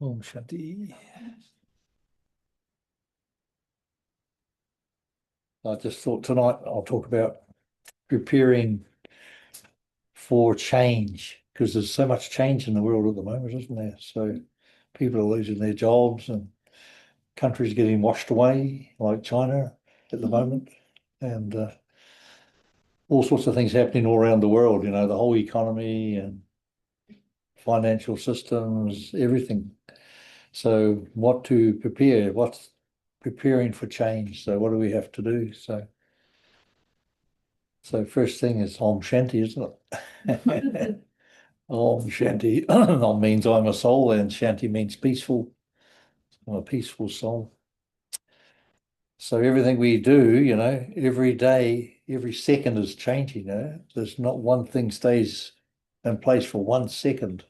Om Shanti. I just thought tonight I'll talk about preparing for change because there's so much change in the world at the moment, isn't there? So people are losing their jobs and countries getting washed away, like China at the moment, and all sorts of things happening all around the world, the whole economy and financial systems, everything. So what to prepare? What's preparing for change? So what do we have to do? So first thing is Om Shanti, isn't it? Om Shanti. Om means I'm a soul, and Shanti means peaceful. I'm a peaceful soul. So everything we do, every day, every second is changing. There's not one thing stays in place for 1 second.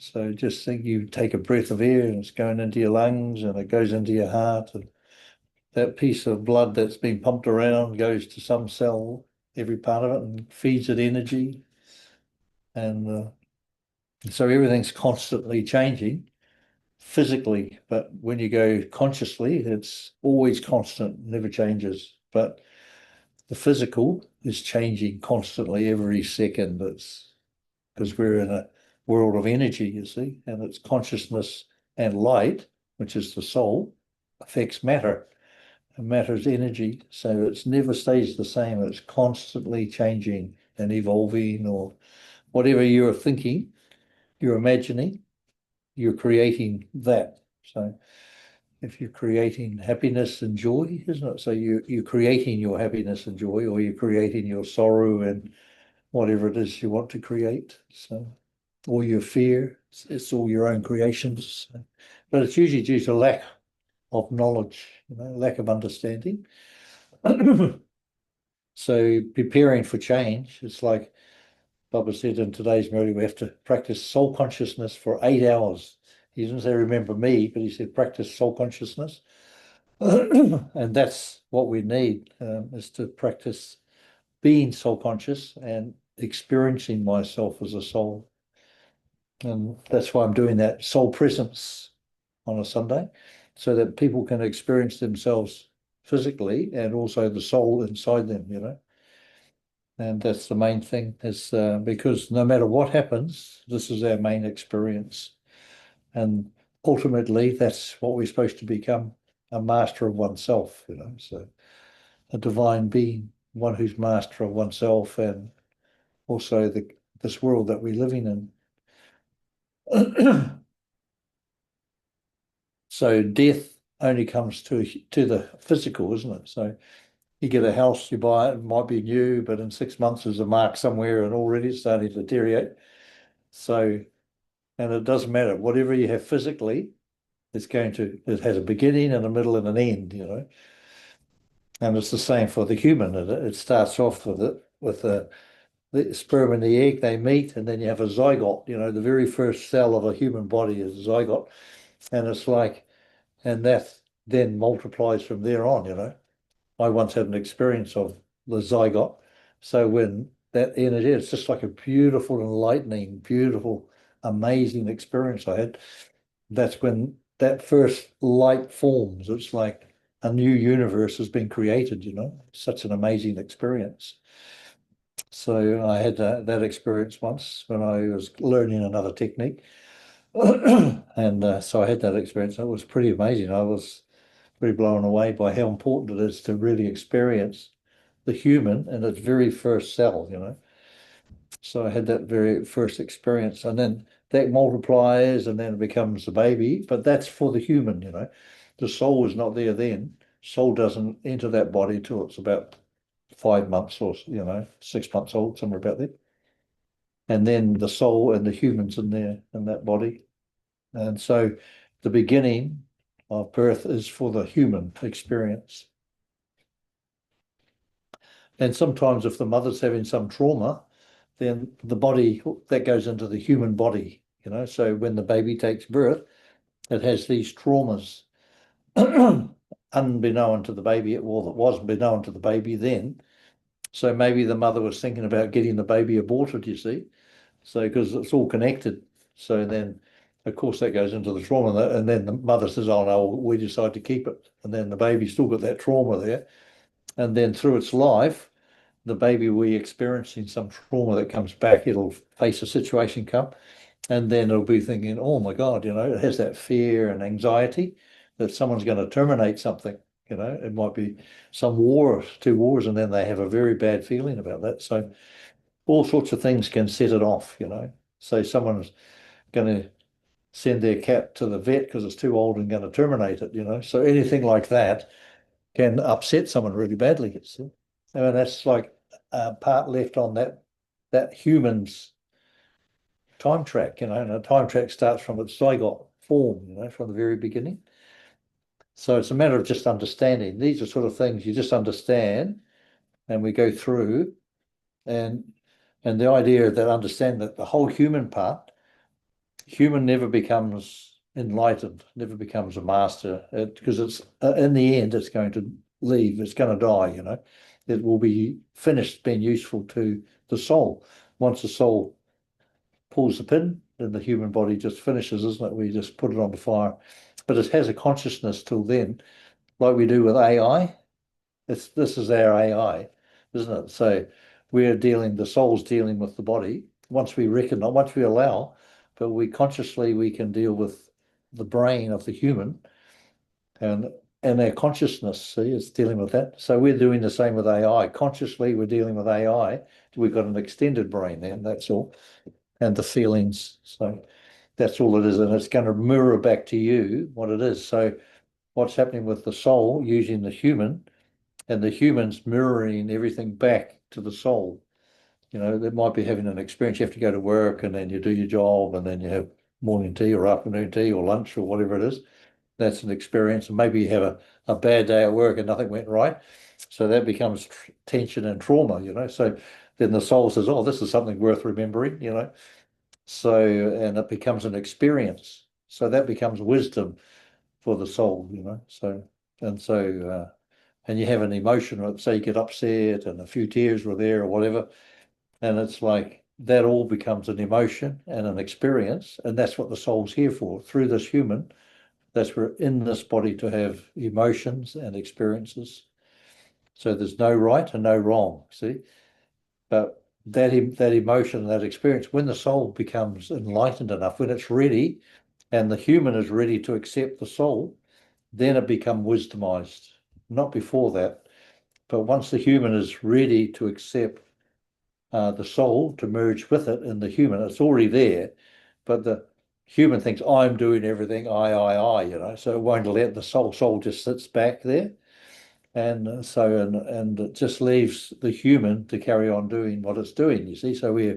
So just think you take a breath of air and it's going into your lungs and it goes into your heart, and that piece of blood that's been pumped around goes to some cell, every part of it, and feeds it energy. And so everything's constantly changing physically, but when you go consciously, it's always constant, never changes. But the physical is changing constantly every second. It's because we're in a world of energy, you see, and it's consciousness and light, which is the soul, affects matter. And matter is energy, so it never stays the same. It's constantly changing and evolving, or whatever you're thinking, you're imagining, you're creating that. So if you're creating happiness and joy, isn't it? So you're creating your happiness and joy, or you're creating your sorrow and whatever it is you want to create. So, or your fear, it's all your own creations. But it's usually due to lack of knowledge, lack of understanding. So preparing for change, it's like Baba said in today's meeting, we have to practice soul consciousness for 8 hours. He didn't say remember me, but he said practice soul consciousness. And that's what we need, is to practice being soul conscious and experiencing myself as a soul. And that's why I'm doing that soul presence on a Sunday, so that people can experience themselves physically and also the soul inside them. And that's the main thing, is because no matter what happens, this is our main experience. And ultimately, that's what we're supposed to become, a master of oneself. So a divine being, one who's master of oneself, and also this world that we're living in. So death only comes to the physical, isn't it? So you get a house, you buy it, it might be new, but in 6 months there's a mark somewhere and already it's starting to deteriorate. So, and it doesn't matter, whatever you have physically, it has a beginning and a middle and an end. And it's the same for the human. It starts off with the sperm and the egg, they meet, and then you have a zygote. The very first cell of a human body is a zygote. And it's like, and that then multiplies from there on. I once had an experience of the zygote. So when that energy, it's just like a beautiful, enlightening, beautiful, amazing experience I had. That's when that first light forms. It's like a new universe has been created. Such an amazing experience. So I had that experience once when I was learning another technique. And so I had that experience. It was pretty amazing. I was pretty blown away by how important it is to really experience the human in its very first cell. So I had that very first experience, and then that multiplies and then it becomes a baby, but that's for the human. The soul is not there then. Soul doesn't enter that body till it's about 5 months or 6 months old, somewhere about there. And then the soul and the humans in there in that body. And so the beginning of birth is for the human experience. And sometimes if the mother's having some trauma, then the body, that goes into the human body. So when the baby takes birth, it has these traumas unbeknown to the baby. Well, it was beknown to the baby then. So maybe the mother was thinking about getting the baby aborted, you see. So because it's all connected. So then Of course, that goes into the trauma, and then the mother says, "Oh no, we decide to keep it," and then the baby's still got that trauma there, and then through its life, the baby will be experiencing some trauma that comes back. It'll face a situation come, and then it'll be thinking, "Oh my God," it has that fear and anxiety that someone's going to terminate something. It might be some war, two wars, and then they have a very bad feeling about that. So all sorts of things can set it off. So someone's going to send their cat to the vet because it's too old and going to terminate it. So anything like that can upset someone really badly. I mean, that's like part left on that human's time track, and a time track starts from its zygote form, from the very beginning. So it's a matter of just understanding. These are sort of things you just understand and we go through and the idea that understand that the whole human part, human never becomes enlightened, never becomes a master, because it's in the end it's going to leave, it's going to die. It will be finished being useful to the soul. Once the soul pulls the pin, then the human body just finishes, isn't it? We just put it on the fire. But it has a consciousness till then, like we do with AI. This is our AI, isn't it? So the soul's dealing with the body. Once we recognize, once we allow, but we can deal with the brain of the human and our consciousness, see, it's dealing with that. So we're doing the same with AI. Consciously, we're dealing with AI. We've got an extended brain then, that's all. And the feelings. So that's all it is. And it's going to mirror back to you what it is. So what's happening with the soul using the human and the humans mirroring everything back to the soul. They might be having an experience. You have to go to work and then you do your job and then you have morning tea or afternoon tea or lunch or whatever it is. That's an experience. And maybe you have a bad day at work and nothing went right. So that becomes tension and trauma. So then the soul says, oh, this is something worth remembering. So, and it becomes an experience. So that becomes wisdom for the soul. And you have an emotion, say you get upset and a few tears were there or whatever, and it's like that all becomes an emotion and an experience, and that's what the soul's here for. Through this human, that's we're in this body to have emotions and experiences. So there's no right and no wrong, see? But that emotion, that experience, when the soul becomes enlightened enough, when it's ready, and the human is ready to accept the soul, then it becomes wisdomized. Not before that, but once the human is ready to accept the soul to merge with it in the human, it's already there. But the human thinks I'm doing everything, I, so it won't let the soul. Soul just sits back there, and it just leaves the human to carry on doing what it's doing. You see, so we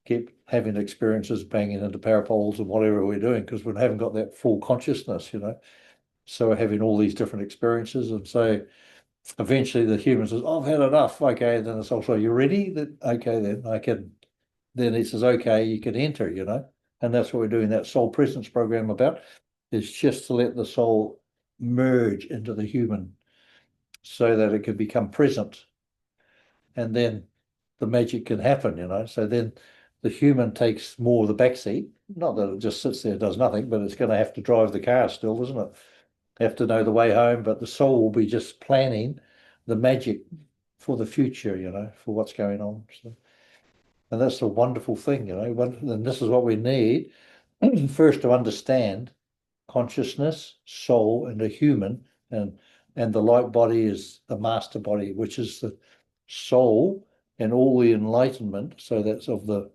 keep having experiences banging into parapoles and whatever we're doing because we haven't got that full consciousness. So we're having all these different experiences, and so eventually the human says, oh, I've had enough. Okay, then it's also, you ready? Okay, then I can. Then he says, okay, you can enter. And that's what we're doing that soul presence program about, is just to let the soul merge into the human so that it can become present. And then the magic can happen. So then the human takes more of the back seat. Not that it just sits there, does nothing, but it's going to have to drive the car still, isn't it? Have to know the way home, but the soul will be just planning the magic for the future, for what's going on. So, and that's a wonderful thing. And this is what we need first to understand consciousness, soul, and a human, and the light body is the master body, which is the soul and all the enlightenment. So that's of the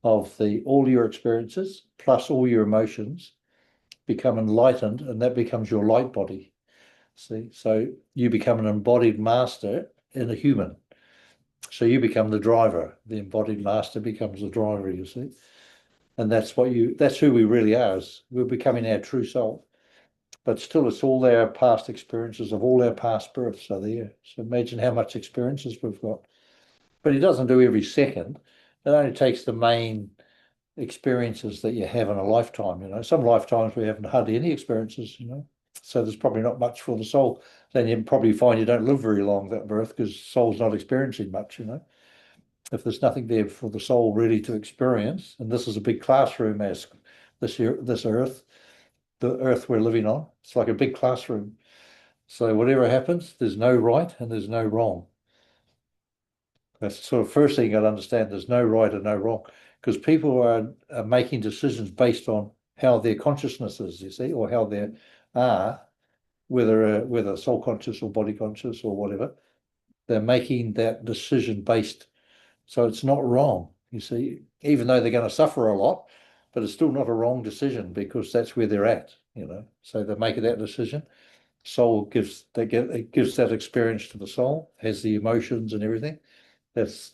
all your experiences plus all your emotions become enlightened, and that becomes your light body. See, so you become an embodied master in a human. So you become the driver. The embodied master becomes the driver, you see. And that's who we really are. We're becoming our true self. But still, it's all our past experiences of all our past births are there. So imagine how much experiences we've got. But he doesn't do every second. It only takes the main experiences that you have in a lifetime. Some lifetimes we haven't had any experiences. So there's probably not much for the soul. Then you probably find you don't live very long that birth because soul's not experiencing much. If there's nothing there for the soul really to experience, and this is a big classroom as this earth, the earth we're living on. It's like a big classroom. So whatever happens, there's no right and there's no wrong. That's the sort of first thing you got to understand. There's no right and no wrong because people are making decisions based on how their consciousness is, you see, or how they are, whether soul conscious or body conscious or whatever. They're making that decision based. So it's not wrong, you see, even though they're going to suffer a lot, but it's still not a wrong decision because that's where they're at, you know. So they're making that decision. Soul it gives that experience to the soul, has the emotions and everything. That's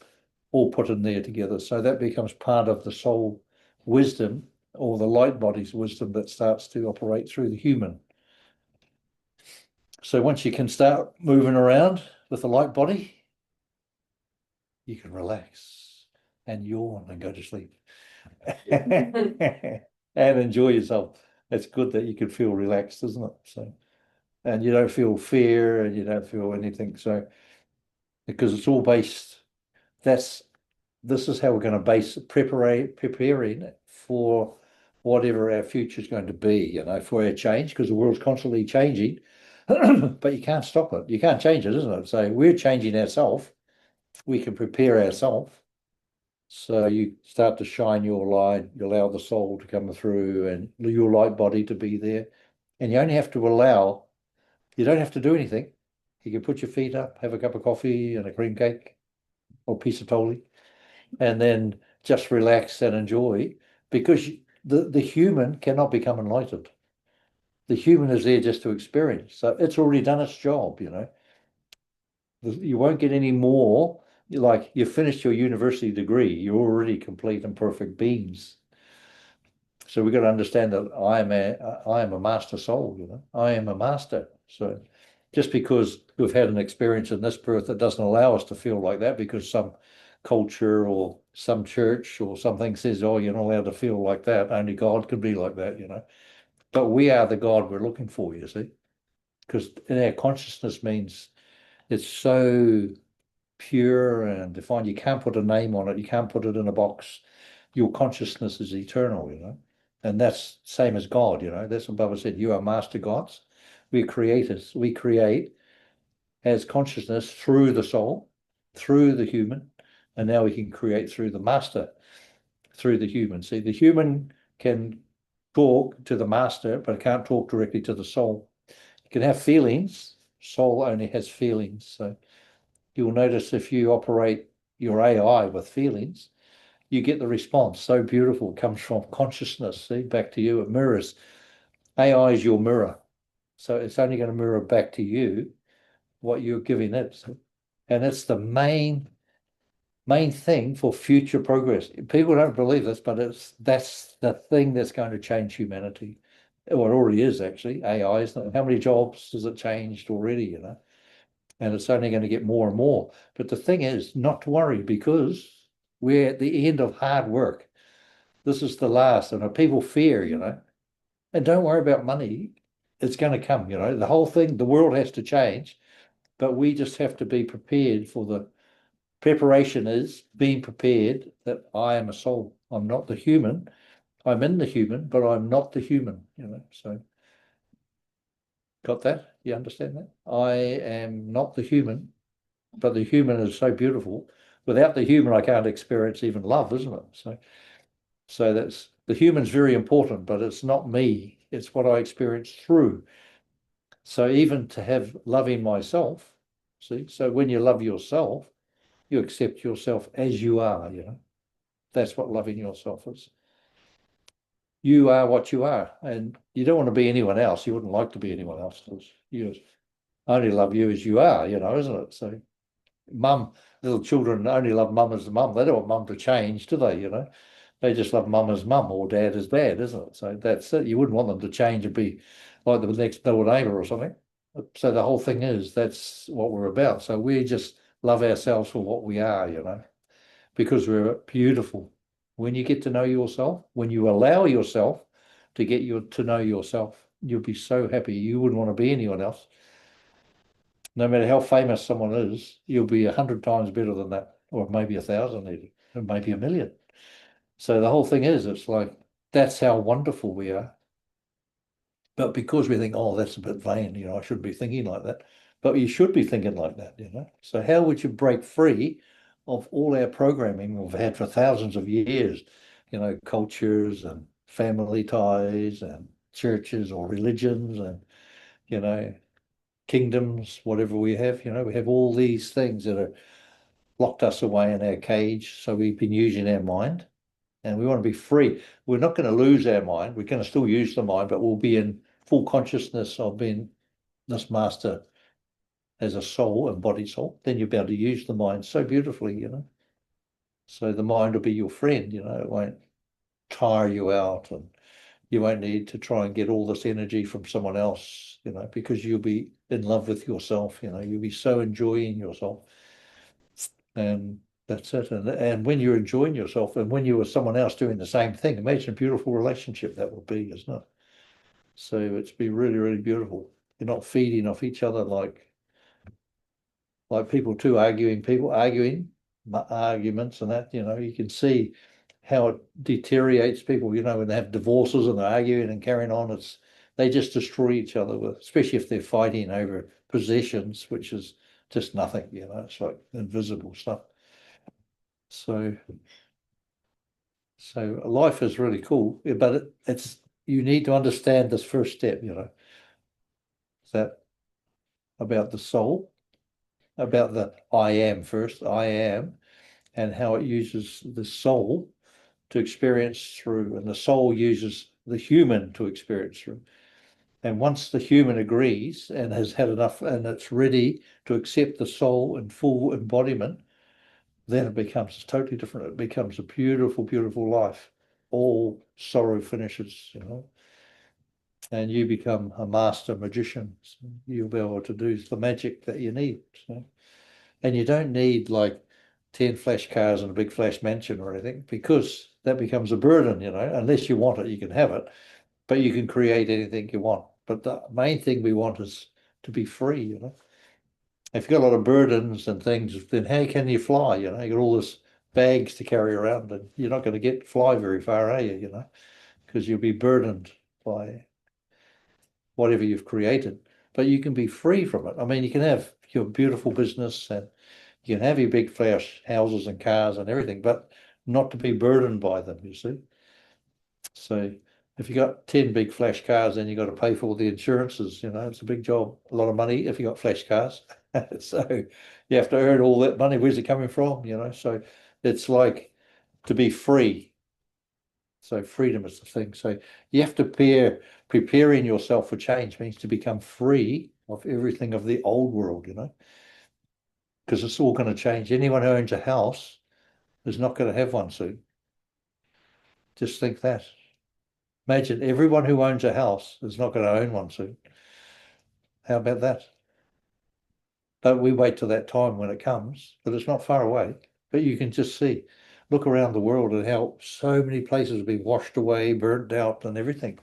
all put in there together. So that becomes part of the soul wisdom or the light body's wisdom that starts to operate through the human. So once you can start moving around with the light body, you can relax and yawn and go to sleep and enjoy yourself. It's good that you can feel relaxed, isn't it? So, and you don't feel fear and you don't feel anything. So, because it's all based, that's this is how we're going to base preparing for whatever our future is going to be, you know, for our change, because the world's constantly changing, but you can't stop it. You can't change it, isn't it? So we're changing ourselves. We can prepare ourselves. So you start to shine your light, you allow the soul to come through and your light body to be there. And you only have to allow, you don't have to do anything. You can put your feet up, have a cup of coffee and a cream cake or a piece of tolly, and then just relax and enjoy because the human cannot become enlightened. The human is there just to experience. So it's already done its job, you know. You won't get any more. Like you finished your university degree, you're already complete and perfect beings. So we've got to understand that I am a master soul, you know. I am a master. So just because we've had an experience in this birth that doesn't allow us to feel like that because some culture or some church or something says, oh, you're not allowed to feel like that. Only God can be like that, you know. But we are the God we're looking for, you see. Because in our consciousness means it's so pure and defined. You can't put a name on it. You can't put it in a box. Your consciousness is eternal, you know. And that's same as God, you know. That's what Baba said. You are master gods. We're creators. We create as consciousness through the soul, through the human, and now we can create through the master, through the human. See, the human can talk to the master, but it can't talk directly to the soul. You can have feelings. Soul only has feelings. So you'll notice if you operate your AI with feelings, you get the response. So beautiful. It comes from consciousness. See, back to you. It mirrors. AI is your mirror. So it's only going to mirror back to you what you're giving it. And it's the main thing for future progress. People don't believe this, but that's the thing that's going to change humanity. Well, it already is actually. AI, isn't it? How many jobs has it changed already, you know? And it's only going to get more and more. But the thing is not to worry because we're at the end of hard work. This is the last, and people fear, you know. And don't worry about money. It's going to come, you know. The whole thing, the world has to change, but we just have to be prepared for the preparation is being prepared that I am a soul. I'm not the human. I'm in the human, but I'm not the human, you know. So got that? You understand that? I am not the human, but the human is so beautiful. Without the human, I can't experience even love, isn't it? So that's the human's very important, but it's not me. It's what I experience through. So even to have loving myself, see, so when you love yourself, you accept yourself as you are, you know. That's what loving yourself is. You are what you are, and you don't want to be anyone else. You wouldn't like to be anyone else because you only love you as you are, you know, isn't it? So mum, little children only love mum as mum. They don't want mum to change, do they? You know, they just love mum as mum or dad as dad, isn't it? So that's it. You wouldn't want them to change and be like the next door neighbour or something. So the whole thing is that's what we're about. So we just love ourselves for what we are, you know, because we're beautiful. When you get to know yourself, when you allow yourself to get you to know yourself, you'll be so happy. You wouldn't want to be anyone else. No matter how famous someone is, you'll be 100 times better than that, or maybe 1,000 even, or maybe 1,000,000. So the whole thing is, it's like that's how wonderful we are. But because we think, oh, that's a bit vain, I shouldn't be thinking like that. But you should be thinking like that. So how would you break free of all our programming we've had for thousands of years, cultures and family ties and churches or religions and, you know, kingdoms, whatever we have, we have all these things that are locked us away in our cage. So we've been using our mind and we want to be free. We're not going to lose our mind. We're going to still use the mind, but we'll be in full consciousness of being this master as a soul and body soul. Then you'll be able to use the mind so beautifully. So the mind will be your friend. It won't tire you out and you won't need to try and get all this energy from someone else, because you'll be in love with yourself, you'll be so enjoying yourself. And that's it. And when you're enjoying yourself and when you were someone else doing the same thing, imagine a beautiful relationship that would be, isn't it? So it's be really, really beautiful. You're not feeding off each other like people arguing, arguments and that, you can see how it deteriorates people, when they have divorces and they're arguing and carrying on, they just destroy each other especially if they're fighting over possessions, which is just nothing, it's like invisible stuff. So life is really cool, but it's you need to understand this first step, that about the soul, about the I am first, I am, and how it uses the soul to experience through, and the soul uses the human to experience through. And once the human agrees and has had enough and it's ready to accept the soul in full embodiment, then it becomes totally different. It becomes a beautiful, beautiful life. All sorrow finishes, and you become a master magician. So you'll be able to do the magic that you need. And you don't need like 10 flash cars and a big flash mansion or anything, because that becomes a burden, unless you want it, you can have it, but you can create anything you want. But the main thing we want is to be free. If you've got a lot of burdens and things, then how can you fly? You've got all this bags to carry around and you're not going to fly very far, are you? Because you'll be burdened by whatever you've created. But you can be free from it. I mean, you can have your beautiful business and you can have your big flash houses and cars and everything, but not to be burdened by them, you see. So if you got 10 big flash cars, then you got to pay for all the insurances, it's a big job, a lot of money if you got flash cars. So you have to earn all that money. Where's it coming from? So it's like to be free. So freedom is the thing. So you have to preparing yourself for change means to become free of everything of the old world, because it's all going to change. Anyone who owns a house is not going to have one soon. Just think that. Imagine everyone who owns a house is not going to own one soon. How about that? Don't we wait till that time when it comes, but it's not far away. But you can just see, look around the world and how so many places have been washed away, burnt out and everything.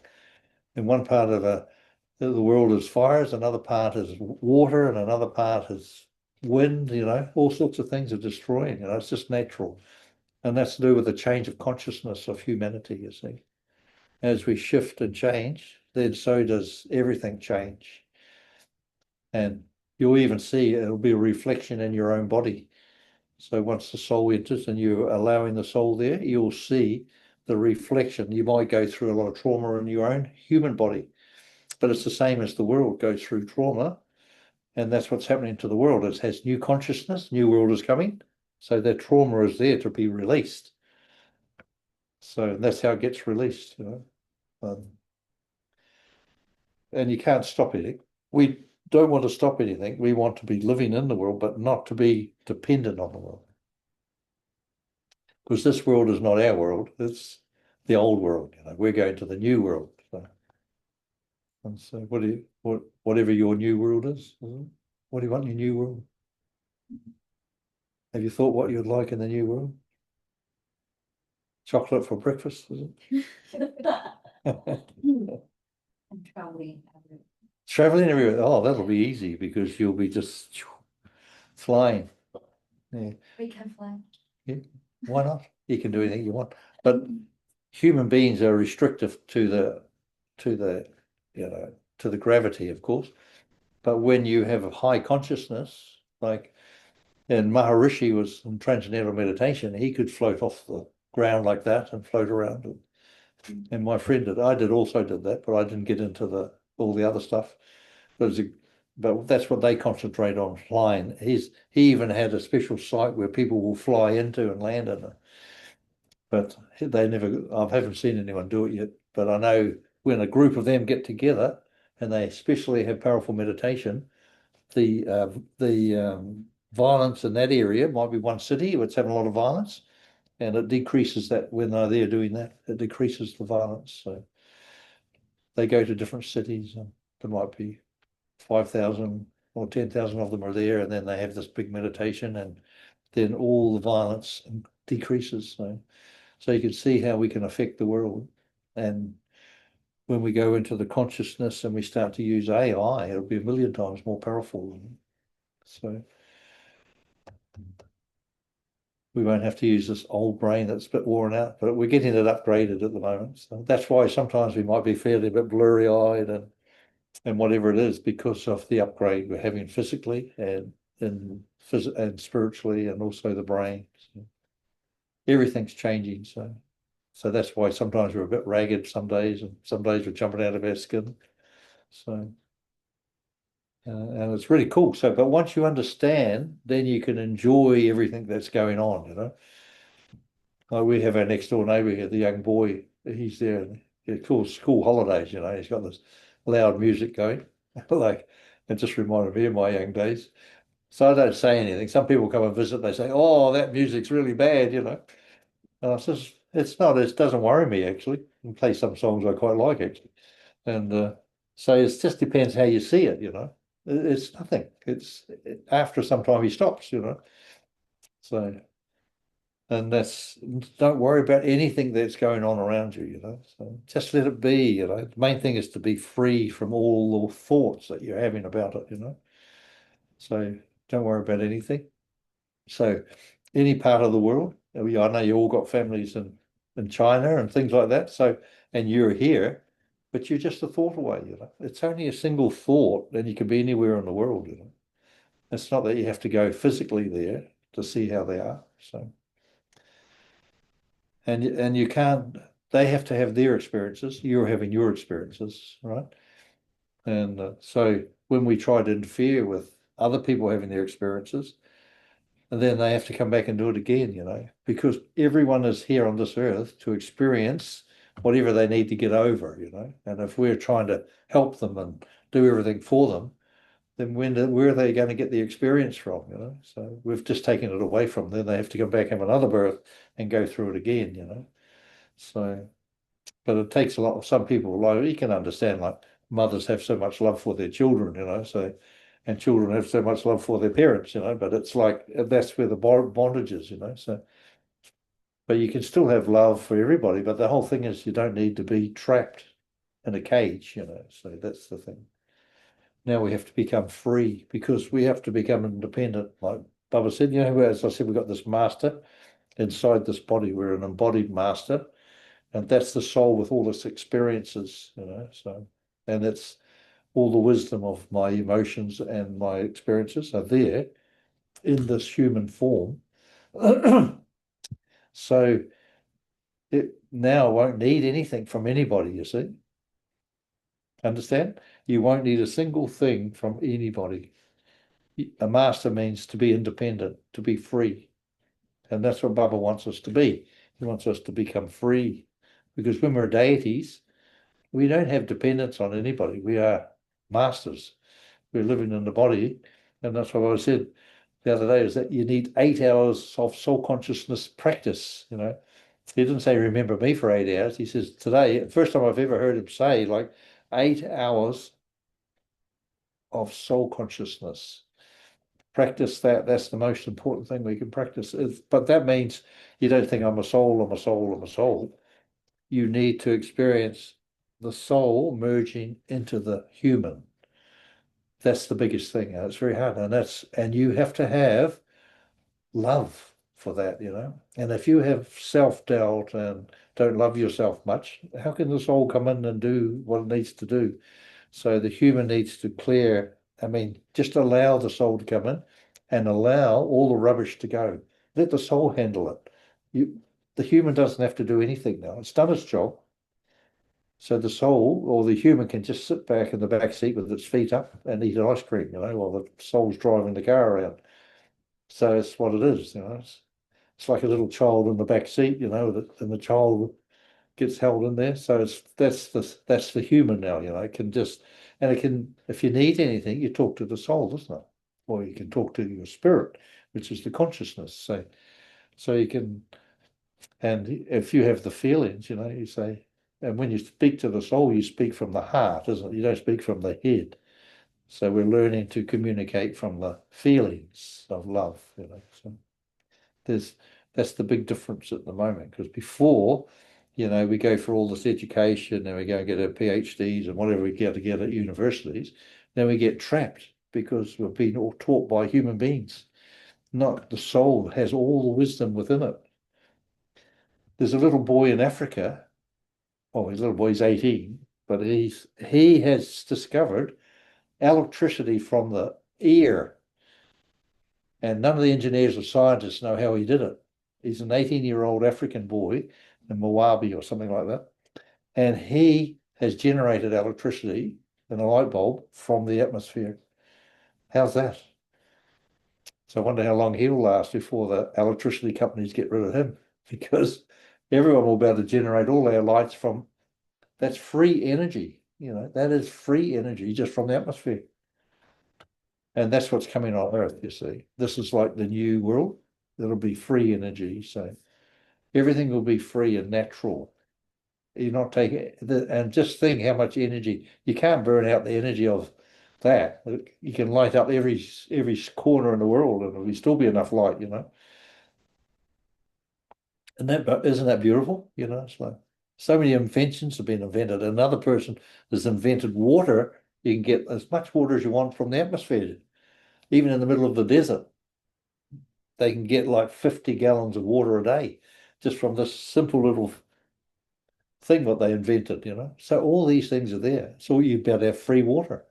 In one part of the world is fires, another part is water, and another part is wind, all sorts of things are destroying, it's just natural. And that's to do with the change of consciousness of humanity, you see. As we shift and change, then so does everything change. And you'll even see it'll be a reflection in your own body. So once the soul enters and you're allowing the soul there, you'll see the reflection. You might go through a lot of trauma in your own human body, but it's the same as the world goes through trauma. And that's what's happening to the world. It has new consciousness, new world is coming. So that trauma is there to be released. So that's how it gets released. And you can't stop anything. We don't want to stop anything. We want to be living in the world, but not to be dependent on the world. Because this world is not our world, it's the old world. We're going to the new world. And so whatever your new world is, what do you want in your new world? Have you thought what you'd like in the new world? Chocolate for breakfast, is it? And traveling. Traveling everywhere. Oh, that'll be easy because you'll be just flying. Yeah. We can fly. Yeah. Why not? You can do anything you want. But human beings are restrictive to the you know to the gravity, of course. But when you have a high consciousness, like and Maharishi was in transcendental meditation, he could float off the ground like that and float around. And my friend did. I did also did that, but I didn't get into the all the other stuff. But that's what they concentrate on flying. He even had a special site where people will fly into and land in it. But they never. I haven't seen anyone do it yet. But I know when a group of them get together and they especially have powerful meditation, the violence in that area might be one city where it's having a lot of violence, and it decreases that when they're there doing that. It decreases the violence. So they go to different cities, and there might be 5,000 or 10,000 of them are there, and then they have this big meditation, and then all the violence decreases. So you can see how we can affect the world. And when we go into the consciousness and we start to use AI, it'll be a million times more powerful. So we won't have to use this old brain that's a bit worn out, but we're getting it upgraded at the moment. So that's why sometimes we might be feeling a bit blurry-eyed and whatever it is because of the upgrade we're having physically and spiritually and also the brain. So everything's changing. So that's why sometimes we're a bit ragged some days, and some days we're jumping out of our skin. So and it's really cool. So, but once you understand, then you can enjoy everything that's going on. We have our next door neighbour here, the young boy. He's there. It's called school holidays. He's got this loud music going, like it just reminded me of my young days. So I don't say anything. Some people come and visit. They say, "Oh, that music's really bad." And I says, "It's not. It doesn't worry me actually. I can play some songs I quite like actually." And so it just depends how you see it. It's nothing. After some time he stops. So. And don't worry about anything that's going on around you. So just let it be. The main thing is to be free from all the thoughts that you're having about it. So don't worry about anything. So any part of the world, I know you all got families in China and things like that. So, and you're here, but you're just a thought away. It's only a single thought, and you can be anywhere in the world. It's not that you have to go physically there to see how they are. So. And you can't, they have to have their experiences. You're having your experiences, right? And so when we try to interfere with other people having their experiences, and then they have to come back and do it again, because everyone is here on this earth to experience whatever they need to get over. And if we're trying to help them and do everything for them, then where are they going to get the experience from? So we've just taken it away from them. Then they have to come back, have another birth, and go through it again. So, but it takes a lot of some people, like you can understand, like mothers have so much love for their children, so, and children have so much love for their parents, but it's like that's where the bondage is, so. But you can still have love for everybody, but the whole thing is you don't need to be trapped in a cage, so that's the thing. Now we have to become free because we have to become independent. Like Baba said, as I said, we've got this master inside this body. We're an embodied master. And that's the soul with all its experiences, so, and it's all the wisdom of my emotions and my experiences are there in this human form. So it now won't need anything from anybody, you see. Understand? You won't need a single thing from anybody. A master means to be independent, to be free. And that's what Baba wants us to be. He wants us to become free. Because when we're deities, we don't have dependence on anybody. We are masters. We're living in the body. And that's what I said the other day, is that you need 8 hours of soul consciousness practice. He didn't say, remember me for 8 hours. He says, today, first time I've ever heard him say, like 8 hours of soul consciousness. Practice that. That's the most important thing we can practice. But that means you don't think I'm a soul, I'm a soul, I'm a soul. You need to experience the soul merging into the human. That's the biggest thing. It's very hard. And you have to have love for that, And if you have self-doubt and don't love yourself much, how can the soul come in and do what it needs to do? So the human needs to clear, just allow the soul to come in and allow all the rubbish to go. Let the soul handle it. The human doesn't have to do anything now. It's done its job. So the soul or the human can just sit back in the back seat with its feet up and eat ice cream, while the soul's driving the car around. So it's what it is, It's like a little child in the back seat, and the child gets held in there. So that's the human now, It can just, and it can, if you need anything, you talk to the soul, doesn't it? Or you can talk to your spirit, which is the consciousness. So you can, and if you have the feelings, you say, and when you speak to the soul, you speak from the heart, isn't it? You don't speak from the head. So we're learning to communicate from the feelings of love, So that's the big difference at the moment. Because before, we go for all this education and we go and get our PhDs and whatever we get to get at universities, then we get trapped because we've been all taught by human beings. Not the soul has all the wisdom within it. There's a little boy in Africa. Oh, his little boy's 18, but he has discovered electricity from the ear. And none of the engineers or scientists know how he did it. He's an 18-year-old African boy in Mwabi or something like that. And he has generated electricity in a light bulb from the atmosphere. How's that? So I wonder how long he'll last before the electricity companies get rid of him, because everyone will be able to generate all our lights from, that's free energy, that is free energy just from the atmosphere. And that's what's coming on Earth, you see. This is like the new world. It'll be free energy. So everything will be free and natural. You're not taking, and just think how much energy, you can't burn out the energy of that. You can light up every corner in the world and there'll still be enough light, And isn't that beautiful? It's like so many inventions have been invented. Another person has invented water. You can get as much water as you want from the atmosphere, even in the middle of the desert. They can get like 50 gallons of water a day just from this simple little thing what they invented, So all these things are there. So you better have free water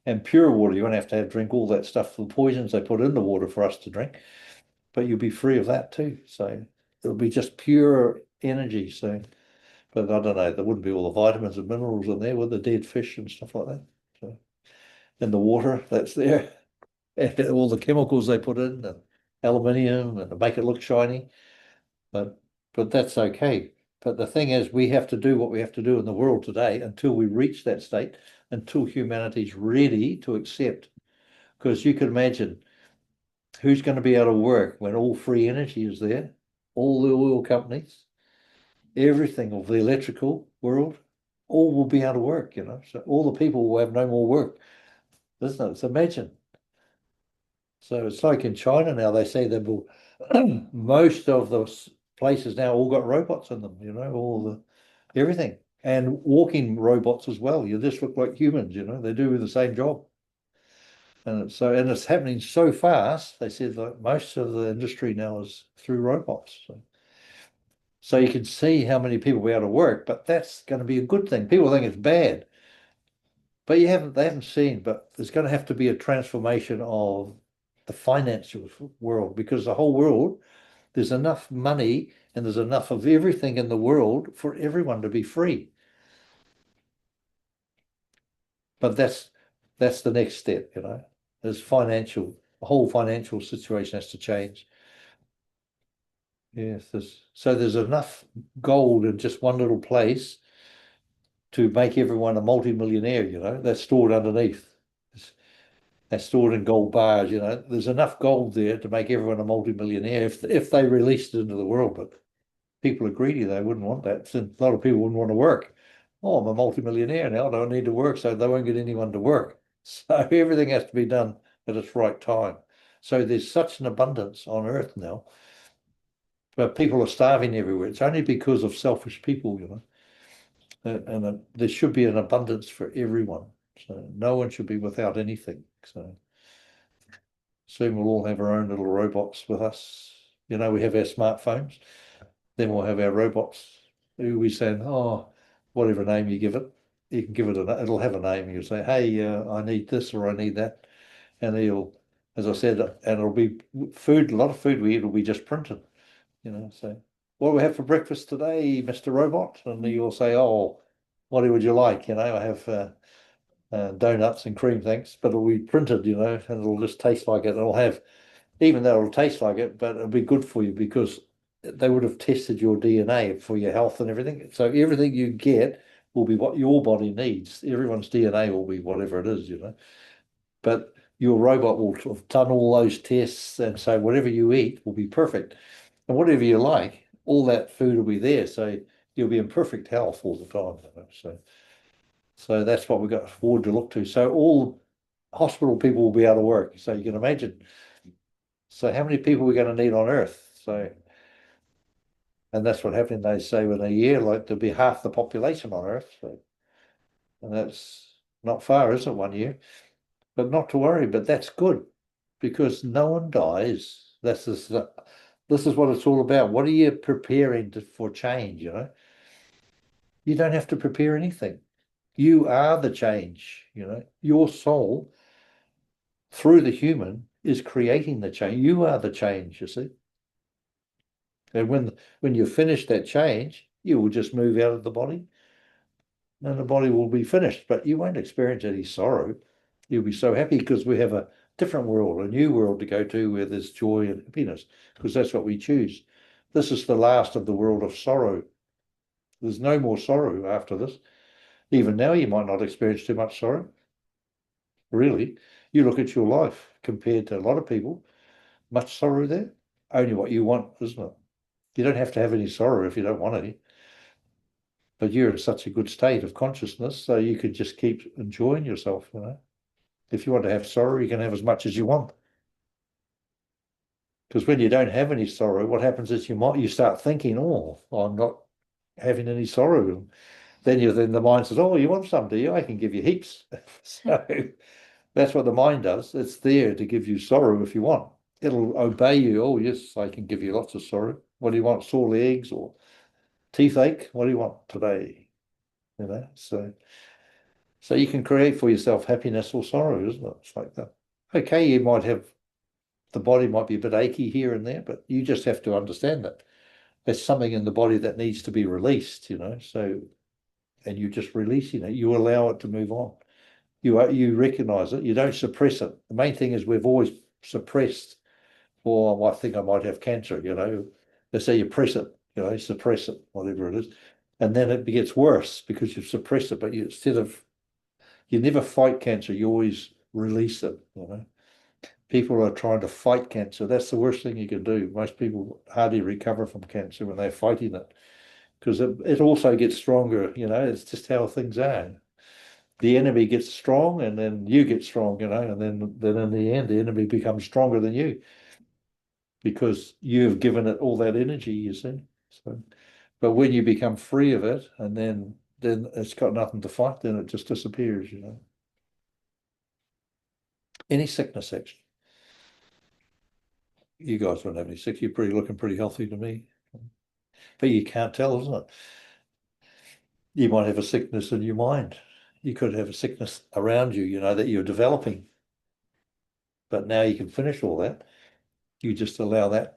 and pure water. You won't have to drink all that stuff, the poisons they put in the water for us to drink, but you'll be free of that too. So it'll be just pure energy. So, but I don't know, there wouldn't be all the vitamins and minerals in there with the dead fish and stuff like that. So in the water that's there, and all the chemicals they put in and aluminium and to make it look shiny. But that's okay. But the thing is, we have to do what we have to do in the world today until we reach that state, until humanity's ready to accept. Because you can imagine who's going to be able to work when all free energy is there, all the oil companies, everything of the electrical world, all will be able to work, So all the people will have no more work. Isn't it? So imagine. So it's like in China now, they say that most of the places now all got robots in them, all the everything. And walking robots as well. You just look like humans, they do the same job. And it's happening so fast, they said that most of the industry now is through robots. So you can see how many people will be able to work, but that's going to be a good thing. People think it's bad. But they haven't seen, but there's going to have to be a transformation of the financial world, because the whole world, there's enough money and there's enough of everything in the world for everyone to be free. But that's the next step, There's the whole financial situation has to change. Yes, there's enough gold in just one little place to make everyone a multi-millionaire, that's stored underneath. They're stored in gold bars, There's enough gold there to make everyone a multi-millionaire if they released it into the world. But people are greedy, they wouldn't want that. So a lot of people wouldn't want to work. Oh, I'm a multi-millionaire now, I don't need to work, so they won't get anyone to work. So everything has to be done at its right time. So there's such an abundance on Earth now, but people are starving everywhere. It's only because of selfish people, And there should be an abundance for everyone. So no one should be without anything. So soon we'll all have our own little robots with us. We have our smartphones, then we'll have our robots who we say, oh, whatever name you give it, you can give it it'll have a name. You say, hey, I need this or I need that. And he'll, as I said, and it'll be food, a lot of food we eat will be just printed, so what do we have for breakfast today, Mr. Robot? And you'll say, oh, what would you like? I have donuts and cream, thanks, but it'll be printed, and it'll just taste like it. It'll have, even though it'll taste like it, but it'll be good for you because they would have tested your DNA for your health and everything. So everything you get will be what your body needs. Everyone's DNA will be whatever it is, but your robot will have done all those tests, and so whatever you eat will be perfect. And whatever you like, all that food will be there. So you'll be in perfect health all the time. So that's what we've got forward to look to. So all hospital people will be out of work. So you can imagine. So how many people are we going to need on Earth? And that's what happened. They say in a year, like there'll be half the population on Earth. And that's not far, is it? 1 year. But not to worry. But that's good because no one dies. This is what it's all about. What are you preparing for change? You don't have to prepare anything. You are the change. Your soul through the human is creating the change. You are the change. You see. And when you finish that change, you will just move out of the body and the body will be finished, but you won't experience any sorrow. You'll be so happy because we have a different world, a new world to go to where there's joy and happiness, because that's what we choose. This is the last of the world of sorrow. There's no more sorrow after this. Even now, you might not experience too much sorrow. Really, you look at your life compared to a lot of people, much sorrow there. Only what you want, isn't it? You don't have to have any sorrow if you don't want any. But you're in such a good state of consciousness, so you could just keep enjoying yourself, If you want to have sorrow, you can have as much as you want. Because when you don't have any sorrow, what happens is you start thinking, oh, I'm not having any sorrow. Then the mind says, oh, you want some, do you? I can give you heaps. So that's what the mind does. It's there to give you sorrow if you want. It'll obey you. Oh, yes, I can give you lots of sorrow. What do you want? Sore legs or toothache? What do you want today? So you can create for yourself happiness or sorrow, isn't it? It's like that. Okay, you might have the body might be a bit achy here and there, but you just have to understand that there's something in the body that needs to be released, So, and you just releasing it. You allow it to move on. You recognize it. You don't suppress it. The main thing is we've always suppressed. Or I think I might have cancer. They say you press it. Suppress it, whatever it is, and then it gets worse because you've suppressed it. But you never fight cancer. You always release it. People are trying to fight cancer. That's the worst thing you can do. Most people hardly recover from cancer when they're fighting it because it also gets stronger. It's just how things are. The enemy gets strong and then you get strong, and then in the end, the enemy becomes stronger than you because you've given it all that energy, you see. So, but when you become free of it and then it's got nothing to fight, then it just disappears, Any sickness, actually. You guys don't have any sick. You're looking pretty healthy to me. But you can't tell, isn't it? You might have a sickness in your mind. You could have a sickness around you, that you're developing. But now you can finish all that. You just allow that.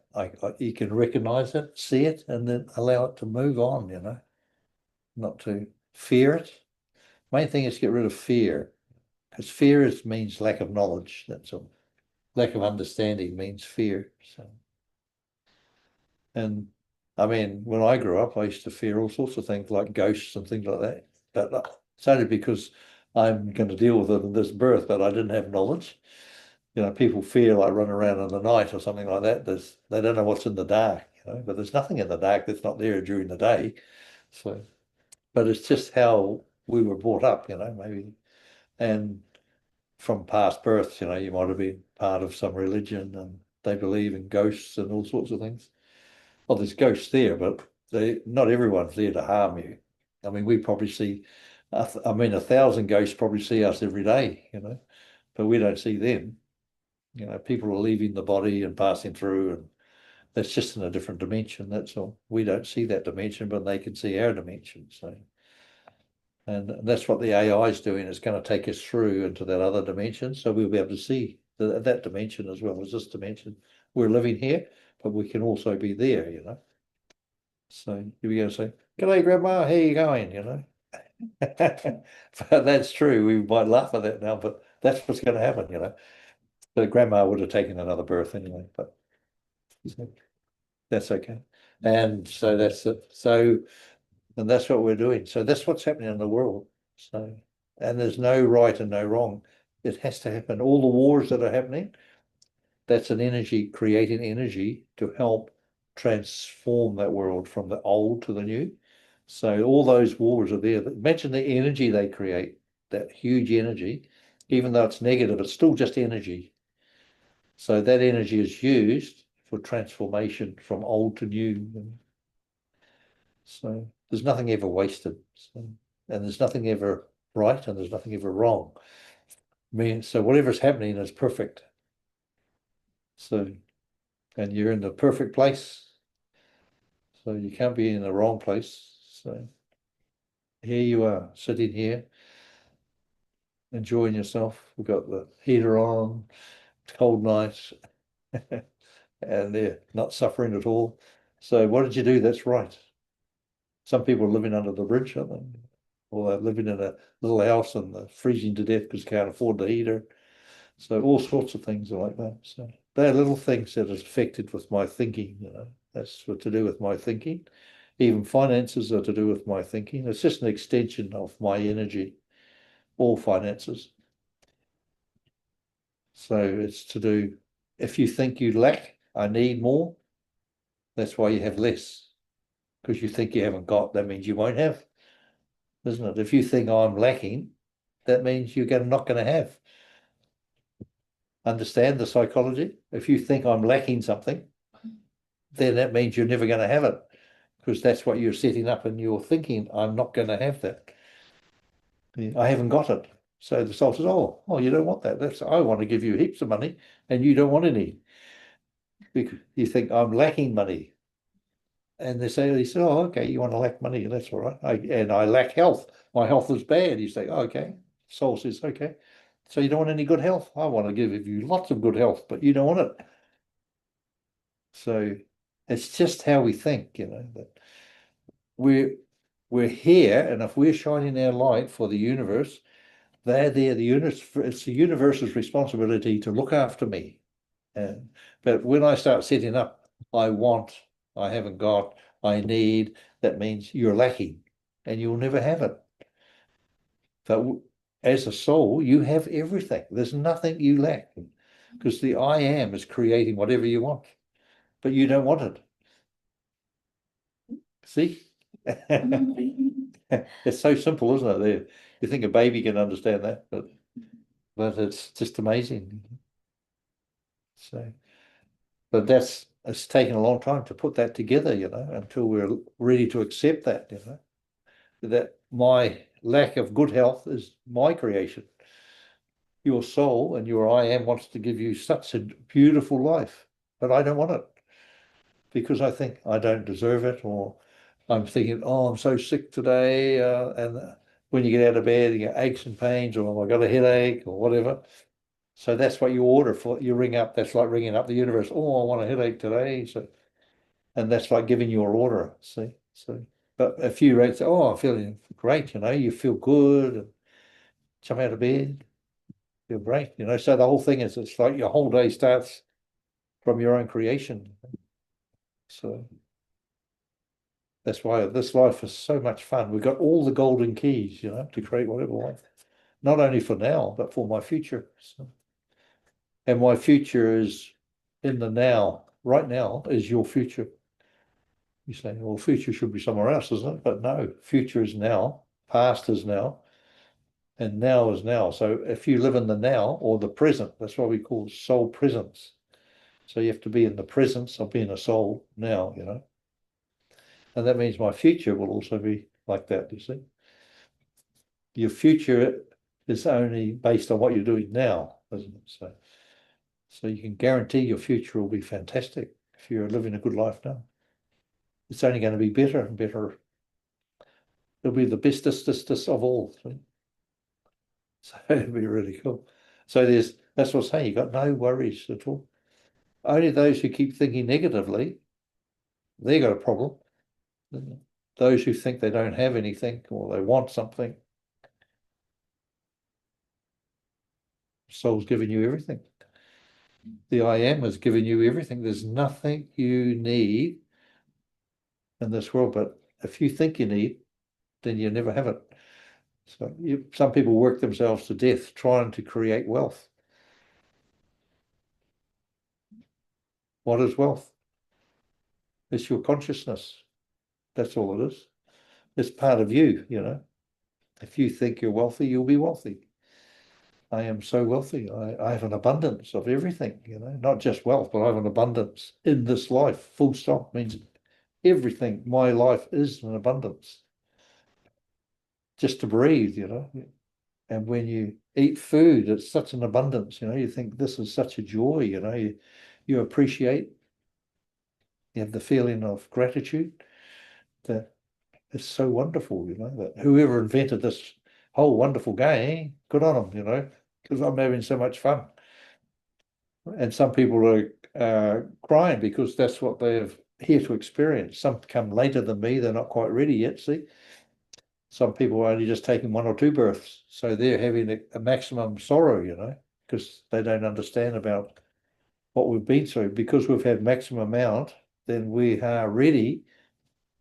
You can recognize it, see it, and then allow it to move on, not to fear it. Main thing is get rid of fear, because fear means lack of knowledge. That's all. Lack of understanding means fear. So, and I mean, when I grew up, I used to fear all sorts of things like ghosts and things like that. But it's only because I'm going to deal with it in this birth, but I didn't have knowledge. People fear like run around in the night or something like that. They don't know what's in the dark, but there's nothing in the dark that's not there during the day. So, but it's just how we were brought up, maybe. And from past births, you might have been part of some religion and they believe in ghosts and all sorts of things. Well, there's ghosts there, but not everyone's there to harm you. I mean, we probably see, 1,000 ghosts probably see us every day, but we don't see them. People are leaving the body and passing through, That's just in a different dimension, that's all. We don't see that dimension, but they can see our dimension, so. And that's what the AI is doing. It's going to take us through into that other dimension, so we'll be able to see that dimension as well as this dimension. We're living here, but we can also be there, you know. So you're going to say, "G'day, Grandma, how you going?" You know. But that's true. We might laugh at that now, but that's what's going to happen, you know. But Grandma would have taken another birth anyway, but that's okay. And so that's it. So, and that's what we're doing. So that's what's happening in the world. So, and there's no right and no wrong. It has to happen. All the wars that are happening, that's an energy, creating energy to help transform that world from the old to the new. So all those wars are there. Imagine the energy they create, that huge energy, even though it's negative, it's still just energy. So that energy is used for transformation from old to new. So there's nothing ever wasted. So, and there's nothing ever right and there's nothing ever wrong. I mean, so whatever's happening is perfect. So, and you're in the perfect place. So you can't be in the wrong place. So here you are, sitting here, enjoying yourself. We've got the heater on, it's cold nights, and they're not suffering at all. So what did you do? That's right. Some people are living under the bridge, aren't they? Or they're living in a little house and they're freezing to death because they can't afford the heater. So all sorts of things are like that. So they're little things that is affected with my thinking, you know. That's what to do with my thinking. Even finances are to do with my thinking. It's just an extension of my energy, all finances. So it's to do, if you think you lack, I need more, that's why you have less. Because you think you haven't got, that means you won't have, isn't it? If you think I'm lacking, that means not going to have. Understand the psychology? If you think I'm lacking something, then that means you're never going to have it. Because that's what you're setting up in your thinking. I'm not going to have that. I haven't got it. So the soul says, oh, you don't want that. I want to give you heaps of money and you don't want any. Because you think I'm lacking money. And they say, oh, okay, you want to lack money, that's all right. And I lack health. My health is bad. You say, oh, okay. Soul says, okay. So you don't want any good health? I want to give you lots of good health, but you don't want it. So it's just how we think, you know, that we're here, and if we're shining our light for the universe, they're there. It's the universe's responsibility to look after me. And but when I start setting up, I want, I haven't got, I need, that means you're lacking and you'll never have it. But as a soul, you have everything. There's nothing you lack because the I am is creating whatever you want, but you don't want it. See? It's so simple, isn't it? You think a baby can understand that, but it's just amazing. So, but it's taken a long time to put that together, you know, until we're ready to accept that, you know, that my lack of good health is my creation. Your soul and your I am wants to give you such a beautiful life, but I don't want it because I think I don't deserve it, or I'm thinking, oh, I'm so sick today, and when you get out of bed, you get aches and pains, or I got a headache, or whatever. So that's what you order for. You ring up. That's like ringing up the universe. Oh, I want a headache today. So, and that's like giving your order. See, so. But if you rate, say, oh, I'm feeling great. You know, you feel good, and jump out of bed, feel great. You know, so the whole thing is, it's like your whole day starts from your own creation. So that's why this life is so much fun. We've got all the golden keys, you know, to create whatever life, not only for now, but for my future. So, and my future is in the now. Right now is your future. You say, well, future should be somewhere else, isn't it? But no, future is now, past is now, and now is now. So if you live in the now or the present, that's what we call soul presence. So you have to be in the presence of being a soul now, you know. And that means my future will also be like that, you see. Your future is only based on what you're doing now, isn't it? So you can guarantee your future will be fantastic. if you're living a good life now. It's only going to be better and better. It'll be the bestest of all. So it'd be really cool. So that's what I'm saying, you've got no worries at all. Only those who keep thinking negatively, they got a problem. Those who think they don't have anything or they want something, soul's giving you everything. The I am has given you everything. There's nothing you need in this world, but if you think you need, then you never have it. So some people work themselves to death trying to create wealth. What is wealth? It's your consciousness. That's all it is. It's part of you, you know. If you think you're wealthy, you'll be wealthy. I am so wealthy. I have an abundance of everything, you know, not just wealth, but I have an abundance in this life. Full stop means everything. My life is an abundance. Just to breathe, you know. And when you eat food, it's such an abundance, you know, you think this is such a joy, you know, you appreciate, you have the feeling of gratitude that it's so wonderful, you know, that whoever invented this whole wonderful game, good on them, you know, because I'm having so much fun. And some people are crying because that's what they're here to experience. Some come later than me, they're not quite ready yet, see. Some people are only just taking 1 or 2 births, so they're having a maximum sorrow, you know, because they don't understand about what we've been through. Because we've had maximum amount, then we are ready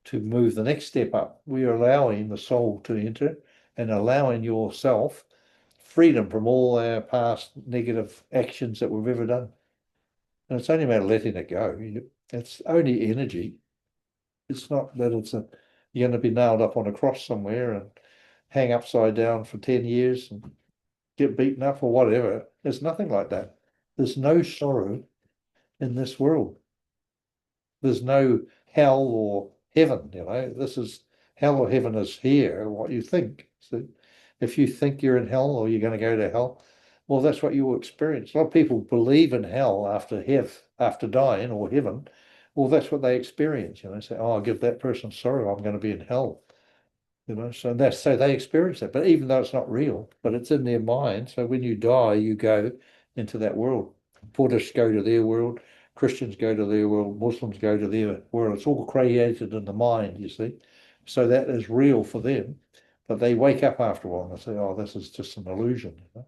to move the next step up. We are allowing the soul to enter and allowing yourself freedom from all our past negative actions that we've ever done. And it's only about letting it go. It's only energy. It's not that you're going to be nailed up on a cross somewhere and hang upside down for 10 years and get beaten up or whatever. There's nothing like that. There's no sorrow in this world. There's no hell or heaven, you know. This is hell or heaven is here, what you think. So if you think you're in hell or you're going to go to hell, well, that's what you will experience. A lot of people believe in hell after dying or heaven. Well, that's what they experience, you know. Say, oh, I'll give that person sorrow, I'm going to be in hell. You know, so they experience it. But even though it's not real, but it's in their mind. So when you die, you go into that world. Buddhists go to their world, Christians go to their world, Muslims go to their world. It's all created in the mind, you see. So that is real for them. But they wake up after a while and they say, oh, this is just an illusion, you know.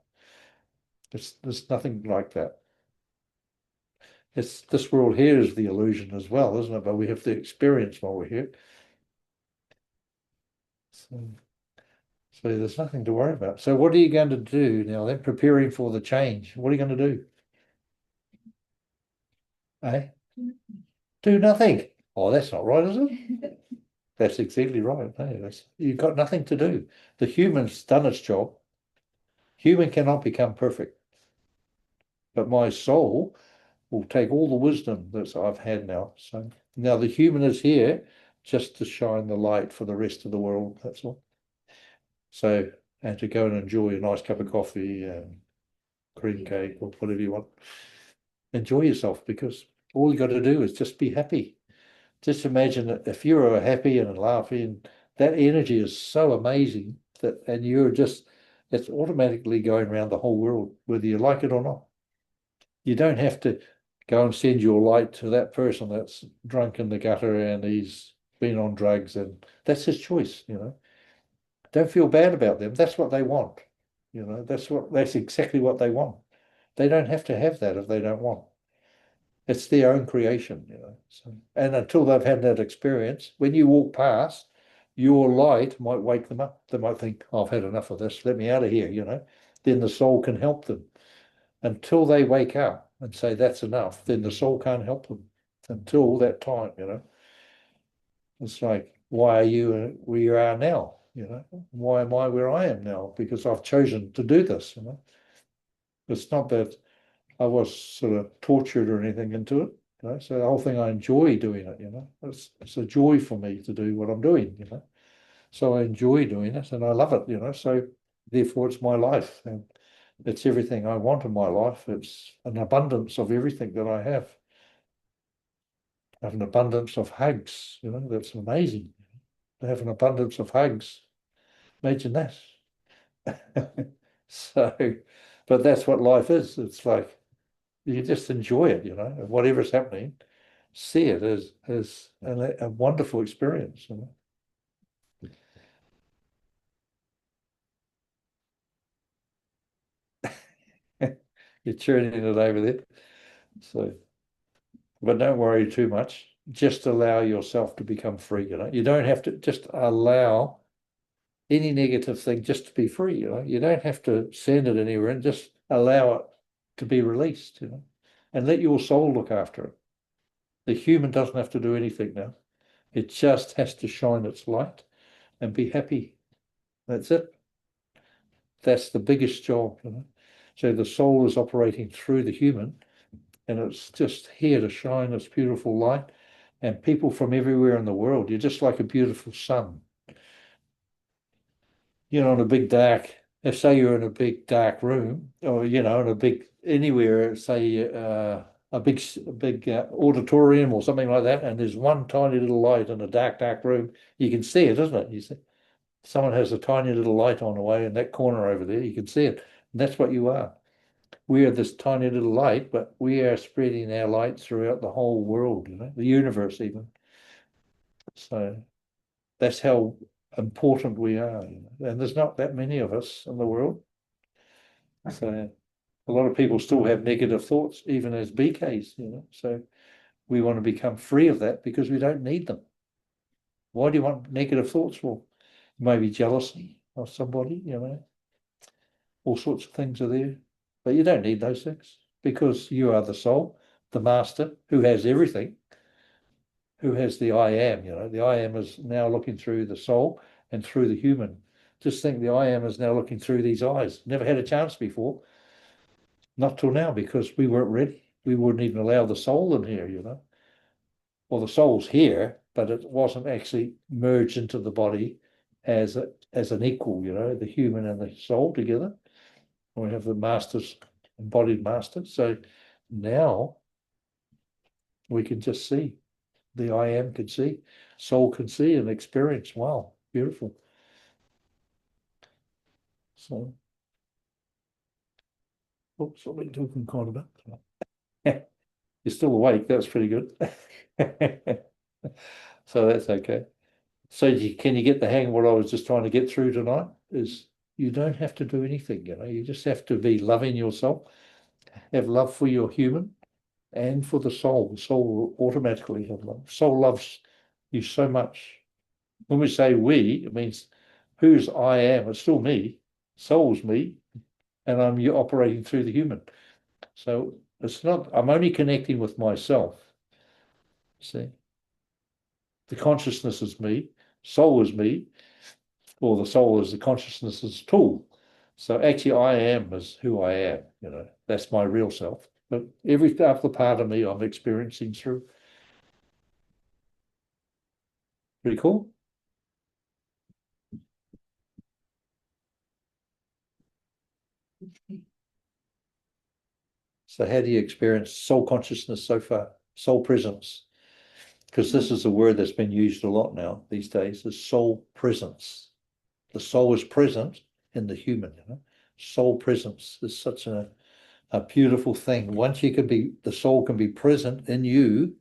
There's nothing like that. It's this world here is the illusion as well, isn't it? But we have to experience while we're here. So there's nothing to worry about. So what are you going to do now then, preparing for the change? What are you going to do? Eh? Do nothing. Oh, that's not right, is it? That's exactly right. No, you've got nothing to do. The human's done its job. Human cannot become perfect. But my soul will take all the wisdom that I've had now. So now the human is here just to shine the light for the rest of the world. That's all. So, and to go and enjoy a nice cup of coffee and cream cake or whatever you want. Enjoy yourself, because all you got to do is just be happy. Just imagine that if you're happy and laughing, that energy is so amazing that, and it's automatically going around the whole world, whether you like it or not. You don't have to go and send your light to that person that's drunk in the gutter and he's been on drugs, and that's his choice, you know. Don't feel bad about them. That's what they want. You know, that's exactly what they want. They don't have to have that if they don't want. It's their own creation, you know. So, and until they've had that experience, when you walk past, your light might wake them up. They might think, oh, I've had enough of this, let me out of here, you know. Then the soul can help them. Until they wake up and say that's enough, then the soul can't help them until that time, you know. It's like, why are you where you are now? You know, why am I where I am now? Because I've chosen to do this, you know. It's not that I was sort of tortured or anything into it. You know? So the whole thing, I enjoy doing it, you know. It's a joy for me to do what I'm doing, you know. So I enjoy doing it and I love it, you know. So therefore it's my life and it's everything I want in my life. It's an abundance of everything that I have. have an abundance of hugs, that's amazing. To have an abundance of hugs. Imagine that. So, but that's what life is. It's like you just enjoy it, whatever's happening, see it as a wonderful experience. You're churning it over there. So, but don't worry too much. Just allow yourself to become free. You don't have to just allow any negative thing just to be free. You don't have to send it anywhere and just allow it to be released. And let your soul look after it. The human doesn't have to do anything now. It just has to shine its light and be happy. That's it. That's the biggest job. So the soul is operating through the human, and it's just here to shine its beautiful light. And people from everywhere in the world, you're just like a beautiful sun. In a big dark, if say you're in a big dark room, or in a big anywhere, say a big auditorium or something like that, and there's one tiny little light in a dark room, you can see it, isn't it? You see, someone has a tiny little light on away in that corner over there. You can see it. And that's what you are. We are this tiny little light, but we are spreading our light throughout the whole world, the universe even. So that's how important we are. And there's not that many of us in the world. So a lot of people still have negative thoughts, even as BKs. So we want to become free of that because we don't need them. Why do you want negative thoughts for? Maybe jealousy of somebody. All sorts of things are there. But you don't need those things because you are the soul, the master, who has everything, who has the I am. The I am is now looking through the soul and through the human. Just think the I am is now looking through these eyes. Never had a chance before, not till now, because we weren't ready. We wouldn't even allow the soul in here. Well, the soul's here, but it wasn't actually merged into the body as an equal, the human and the soul together. We have the masters, embodied master. So now we can just see. The I am can see, soul can see and experience. Wow, beautiful. So, oops, what are we talking kind about? You're still awake. That's pretty good. So that's okay. So can you get the hang of what I was just trying to get through tonight? Is you don't have to do anything. You just have to be loving yourself, have love for your human and for the soul. The soul will automatically have love. Soul loves you so much. When we say we, it means whose I am. It's still me. Soul's me, and I'm you operating through the human. So it's not. I'm only connecting with myself. See, the consciousness is me. Soul is me, or the soul is the consciousness's tool. So actually, I am is who I am. That's my real self. But every other part of me, I'm experiencing through. Pretty cool. So how do you experience soul consciousness so far? Soul presence. Because this is a word that's been used a lot now these days, is soul presence. The soul is present in the human. Soul presence is such a beautiful thing. Once the soul can be present in you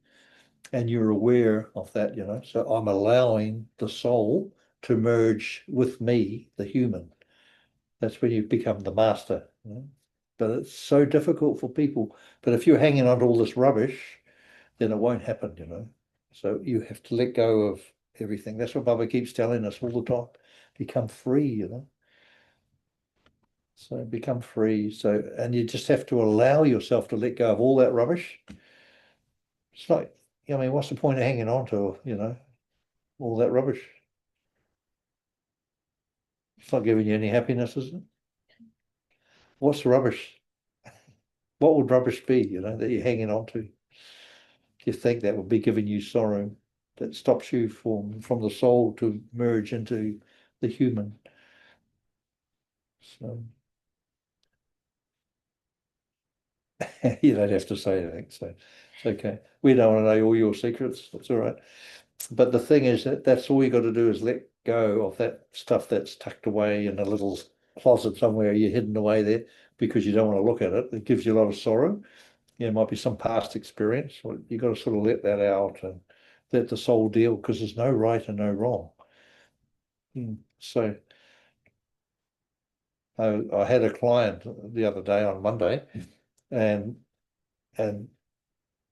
and you're aware of that. So I'm allowing the soul to merge with me, the human. That's when you become the master. But it's so difficult for people. But if you're hanging on to all this rubbish, then it won't happen. So you have to let go of everything. That's what Baba keeps telling us all the time. Become free. So become free. And you just have to allow yourself to let go of all that rubbish. It's like, what's the point of hanging on to, all that rubbish? It's not giving you any happiness, is it? What's rubbish? What would rubbish be, that you're hanging on to? Do you think that would be giving you sorrow that stops you from the soul to merge into the human? So you don't have to say anything. So It's okay. We don't want to know all your secrets. That's all right. But the thing is that that's all you got to do is let go of that stuff that's tucked away in a little closet somewhere. You're hidden away there because you don't want to look at it. It gives you a lot of sorrow. It might be some past experience. You got to sort of let that out and let the soul deal because there's no right and no wrong. So I had a client the other day on Monday, and and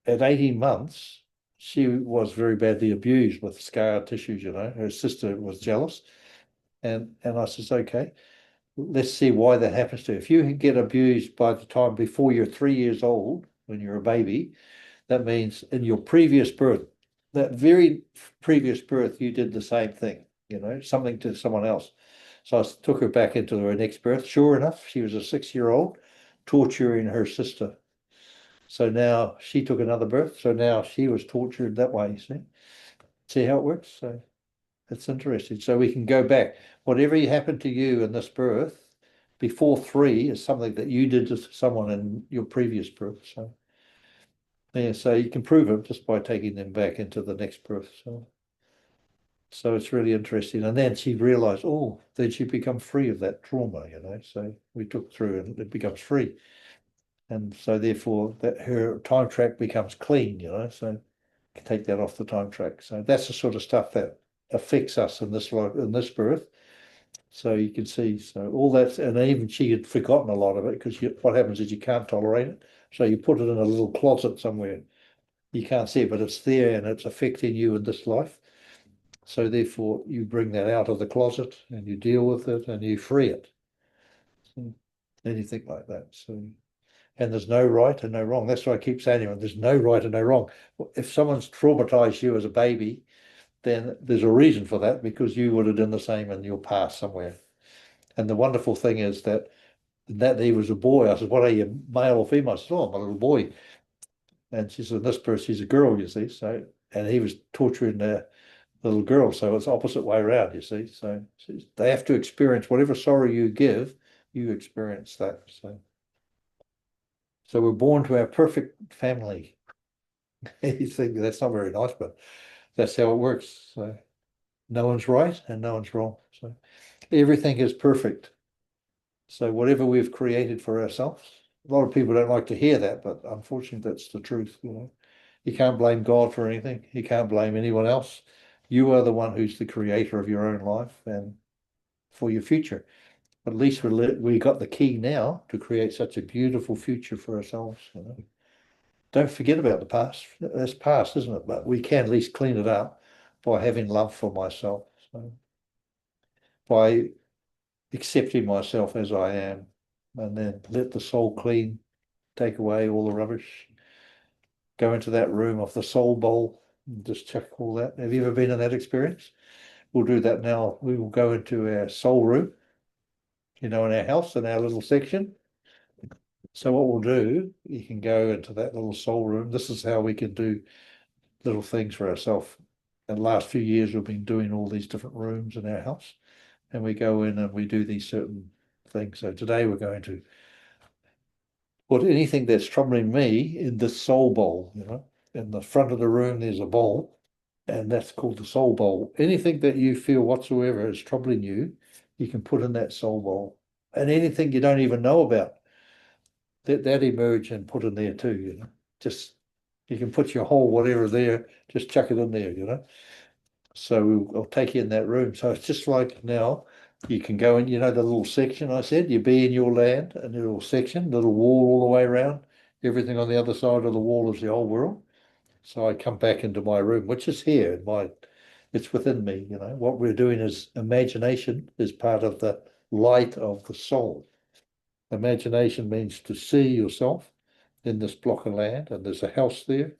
at 18 months, she was very badly abused with scar tissues, you know. Her sister was jealous. And I says, okay, let's see why that happens to you. If you get abused by the time before you're 3 years old, when you're a baby, that means in your previous birth, that very previous birth, you did the same thing, you know, something to someone else. So I took her back into her next birth. Sure enough, she was a 6-year-old torturing her sister. So now she took another birth. So now she was tortured that way, you see? See how it works? So it's interesting. So we can go back. Whatever happened to you in this birth before 3 is something that you did to someone in your previous birth. So yeah, so you can prove it just by taking them back into the next birth. So it's really interesting. And then she realized, oh, then she become free of that trauma, you know. So we took through and it becomes free. And so therefore that her time track becomes clean, you know. So you can take that off the time track. So that's the sort of stuff that affects us in this life, in this birth. So you can see, so all that, and even she had forgotten a lot of it because what happens is you can't tolerate it. So you put it in a little closet somewhere. You can't see it, but it's there and it's affecting you in this life. So therefore you bring that out of the closet and you deal with it and you free it. So anything like that. So, and there's no right and no wrong. That's why I keep saying to you, there's no right and no wrong. If someone's traumatized you as a baby, then there's a reason for that because you would have done the same in your past somewhere. And the wonderful thing is that he was a boy. I said, what are you, male or female? I said, oh, I'm a little boy. And she said, this person, she's a girl, you see. So, and he was torturing the little girl. So it's opposite way around, you see. So they have to experience whatever sorrow you give, you experience that. So we're born to our perfect family. You think that's not very nice, but that's how it works. So no one's right and no one's wrong. So everything is perfect. So whatever we've created for ourselves, a lot of people don't like to hear that, but unfortunately, that's the truth. You know, you can't blame God for anything. You can't blame anyone else. You are the one who's the creator of your own life and for your future. At least we got the key now to create such a beautiful future for ourselves. You know, don't forget about the past. That's past, isn't it? But we can at least clean it up by having love for myself. So by accepting myself as I am, and then let the soul clean, take away all the rubbish, go into that room of the soul bowl, and just check all that. Have you ever been in that experience? We'll do that now. We will go into our soul room, you know, in our house, in our little section. So what we'll do, you can go into that little soul room. This is how we can do little things for ourselves. In the last few years, we've been doing all these different rooms in our house, and we go in and we do these certain things. So today we're going to put anything that's troubling me in the soul bowl, you know. In the front of the room, there's a bowl, and that's called the soul bowl. Anything that you feel whatsoever is troubling you, you can put in that soul bowl. And anything you don't even know about, that emerge and put in there too, you know. Just you can put your whole whatever there, just chuck it in there, you know. So I'll take you in that room. So it's just like now you can go in, you know, the little section I said, you be in your land, a little section, little wall all the way around. Everything on the other side of the wall is the whole world. So I come back into my room, which is here. It's within me, you know. What we're doing is imagination is part of the light of the soul. Imagination means to see yourself in this block of land, and there's a house there,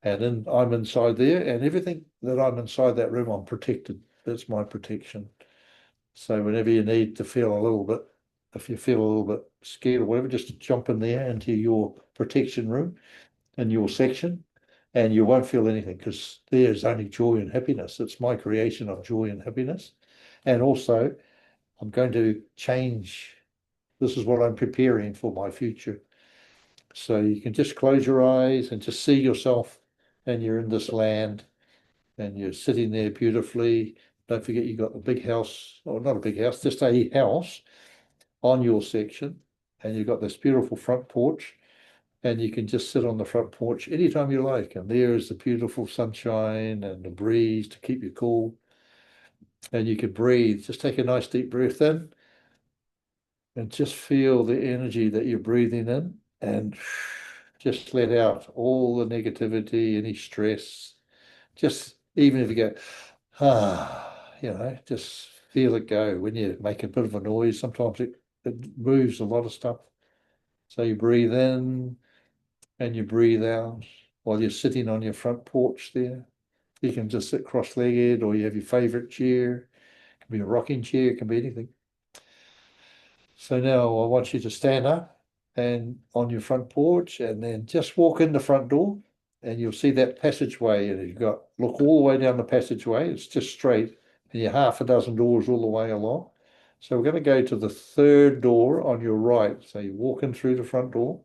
and then I'm inside there, and everything that I'm inside that room, I'm protected. That's my protection. So whenever you need to feel a little bit, if you feel a little bit scared or whatever, just jump in there into your protection room in your section, and you won't feel anything because there's only joy and happiness. It's my creation of joy and happiness. And also, I'm going to change. This is what I'm preparing for my future. So you can just close your eyes and just see yourself, and you're in this land and you're sitting there beautifully. Don't forget you got a big house, or not a big house, just a house on your section, and you've got this beautiful front porch, and you can just sit on the front porch anytime you like. And there is the beautiful sunshine and the breeze to keep you cool. And you can breathe. Just take a nice deep breath in and just feel the energy that you're breathing in, and just let out all the negativity, any stress. Just even if you go, just feel it go. When you make a bit of a noise, sometimes it moves a lot of stuff. So you breathe in and you breathe out while you're sitting on your front porch there. You can just sit cross-legged, or you have your favorite chair. It can be a rocking chair, it can be anything. So now I want you to stand up and on your front porch, and then just walk in the front door, and you'll see that passageway, and you've got look all the way down the passageway. It's just straight, and you're half a dozen doors all the way along. So we're going to go to the third door on your right. So you walk in through the front door,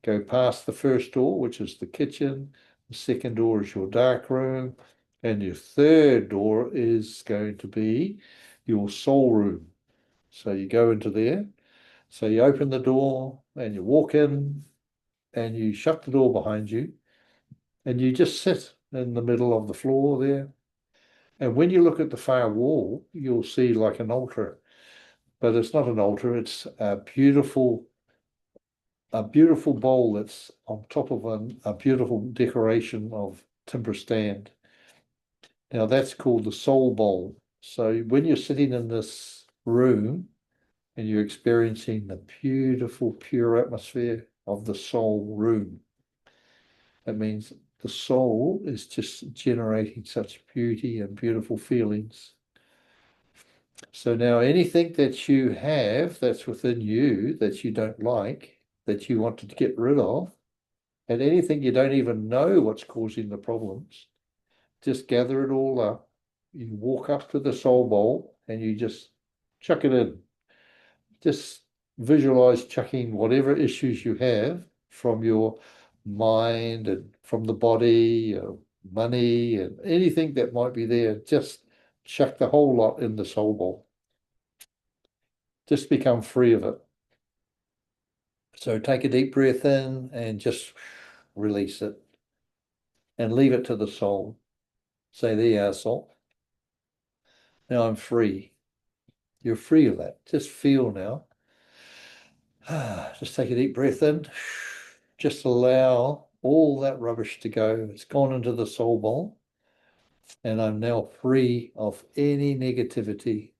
go past the first door, which is the kitchen. The second door is your dark room, and your third door is going to be your soul room. So you go into there. So you open the door and you walk in and you shut the door behind you, and you just sit in the middle of the floor there. And when you look at the far wall, you'll see like an altar, but it's not an altar. It's a beautiful bowl that's on top of a beautiful decoration of timber stand. Now that's called the soul bowl. So when you're sitting in this room and you're experiencing the beautiful, pure atmosphere of the soul room, that means the soul is just generating such beauty and beautiful feelings. So now anything that you have that's within you that you don't like, that you want to get rid of, and anything you don't even know what's causing the problems, just gather it all up. You walk up to the soul bowl and you just chuck it in. Just visualize chucking whatever issues you have from your mind and from the body, money, and anything that might be there. Just chuck the whole lot in the soul bowl. Just become free of it. So take a deep breath in and just release it and leave it to the soul. Say, there you are, soul. Now I'm free. You're free of that. Just feel now. Just take a deep breath in. Just allow all that rubbish to go. It's gone into the soul bowl. And I'm now free of any negativity.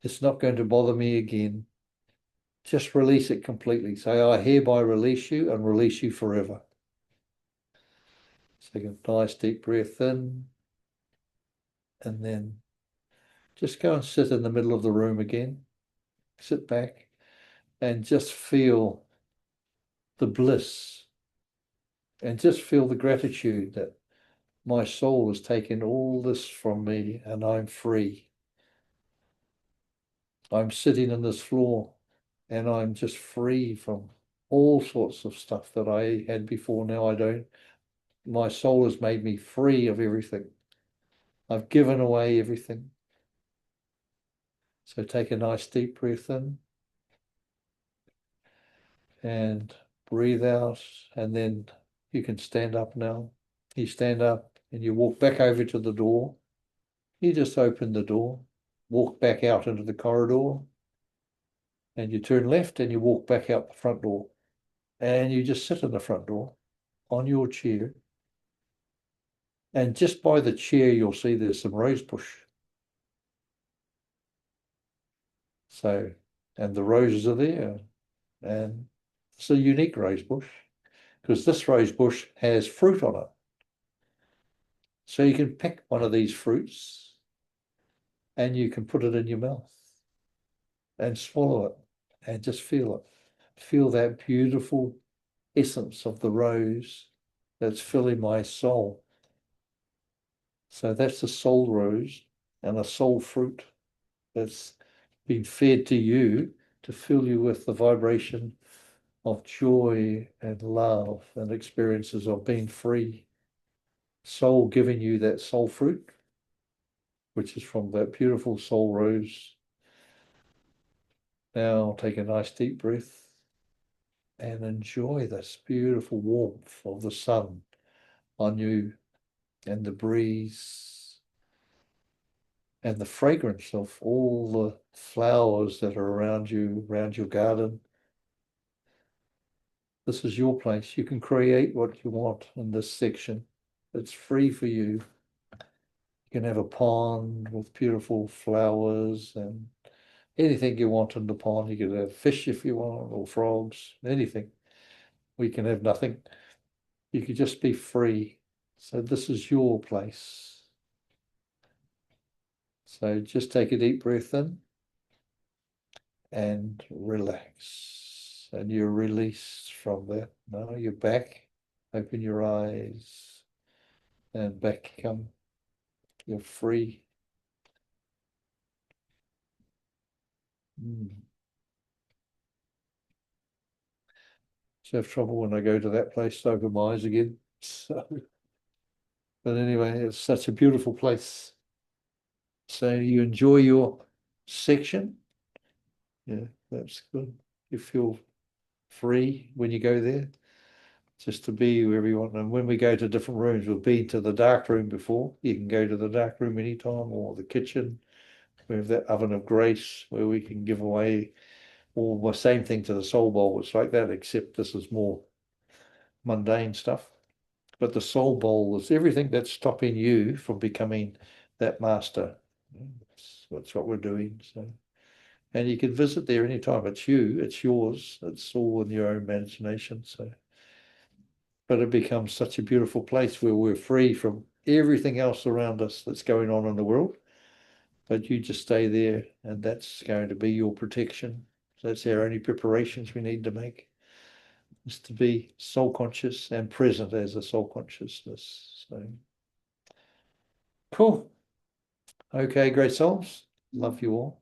It's not going to bother me again. Just release it completely. Say, I hereby release you and release you forever. Take a nice deep breath in. And then just go and sit in the middle of the room again. Sit back and just feel the bliss, and just feel the gratitude that my soul has taken all this from me and I'm free. I'm sitting in this floor and I'm just free from all sorts of stuff that I had before. Now I don't. My soul has made me free of everything. I've given away everything. So take a nice deep breath in and breathe out, and then you can stand up now. You stand up and you walk back over to the door. You just open the door, walk back out into the corridor, and you turn left and you walk back out the front door. And you just sit in the front door on your chair. And just by the chair, you'll see there's some rose bush. So, and the roses are there. And it's a unique rose bush because this rose bush has fruit on it. So you can pick one of these fruits and you can put it in your mouth and swallow it and just feel it. Feel that beautiful essence of the rose that's filling my soul. So that's a soul rose and a soul fruit that's been fed to you to fill you with the vibration of joy and love and experiences of being free. Soul giving you that soul fruit, which is from that beautiful soul rose. Now take a nice deep breath and enjoy this beautiful warmth of the sun on you and the breeze and the fragrance of all the flowers that are around you, around your garden. This is your place. You can create what you want in this section. It's free for you. You can have a pond with beautiful flowers and anything you want in the pond. You can have fish if you want, or frogs, anything. We can have nothing. You could just be free. So this is your place. So just take a deep breath in and relax. And you're released from that. Now you're back. Open your eyes and back come. You're free. Mm. So I have trouble when I go to that place to open my eyes again. So, but anyway, it's such a beautiful place. So you enjoy your section. Yeah, that's good. You feel free when you go there, just to be wherever you want. And when we go to different rooms, we've been to the dark room before. You can go to the dark room anytime, or the kitchen. We have that oven of grace where we can give away all the same thing to the soul bowl. It's like that, except this is more mundane stuff. But the soul bowl is everything that's stopping you from becoming that master. That's what we're doing. So, and you can visit there anytime. It's you, it's yours, it's all in your own imagination. So, but it becomes such a beautiful place where we're free from everything else around us that's going on in the world. But you just stay there, and that's going to be your protection. So that's our only preparations we need to make, is to be soul conscious and present as a soul consciousness. So cool. Okay, great souls. Love you all.